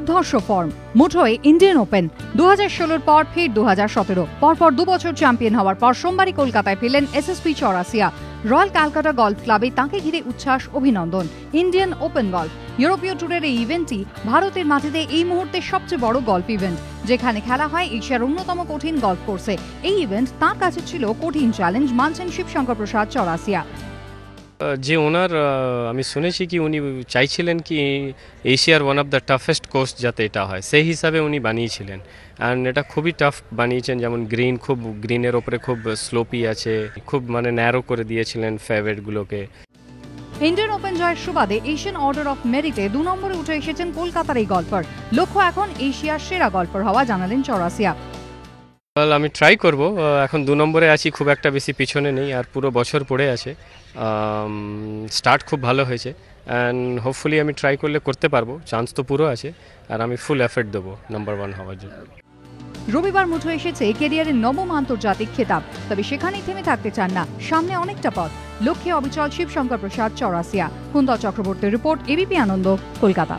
দুর্ধর্ষ ফর্ম মুঠোয় Indian open 2016 পর ফির 2017 পরপর 2 বছর চ্যাম্পিয়ন হওয়ার পর সোমবারই কলকাতায় ফিরলেন SSP Chaurasia. Royal Calcutta golf ক্লাবে তাঁকে ঘিরে উচ্ছ্বাস, অভিনন্দন। ইন্ডিয়ান ওপেন গলফ ইউরোপীয় ট্যুরের এই ইভেন্টটি ভারতের মাটিতে এই মুহূর্তে সবচেয়ে বড় গলফ ইভেন্ট, যেখানে খেলা হয় এশিয়ার অন্যতম কঠিন গলফ কোর্সে। এই ইভেন্ট তাঁর কাছে ছিল কঠিন চ্যালেঞ্জ, মানছেন শিবশঙ্কর প্রসাদ চৌরাসিয়া। যে ওনার আমি শুনেছি কি উনি চাইছিলেন কি এশিয়ার one of the toughest course যাতে এটা হয়, সেই হিসাবে উনি বানিয়েছিলেন। অ্যান্ড এটা খুবই টাফ বানিয়েছেন, যেমন গ্রিনের ওপরে খুব স্লোপি আছে, খুব ন্যারো করে দিয়েছিলেন ফেভারিটগুলোকে। ইন্ডিয়ান ওপেন জয়ের সুবাদে এশিয়ান অর্ডার অফ মেরিটে 2 নম্বরে উঠে এসেছেন কলকাতার এই গল্ফার। লক্ষ্য এখন এশিয়ার সেরা গল্ফার হওয়া, জানালেন চৌরাসিয়া। আমি ট্রাই করব, এখন 2 নম্বরে আছি, খুব একটা বেশি পিছনে নেই, আর পুরো বছর পড়ে আছে। স্টার্ট খুব ভালো হয়েছে অ্যান্ড হোপফুলি আমি ট্রাই করলে করতে পারবো, চান্স তো পুরো আছে, আর আমি ফুল এফর্ট দেবো নাম্বার 1 হওয়ার জন্য। রবিবার মুঠো এসেছে ক্যারিয়ারের 9ম আন্তর্জাতিক খেতাব, তবে সেখানেই থেমে থাকতে চান না, সামনে অনেকটা পথ। লক্ষ্যে অবিচল শিবশঙ্কর প্রসাদ চৌরাসিয়া। কুন্তল চক্রবর্তীর রিপোর্ট, এবিপি আনন্দ, কলকাতা।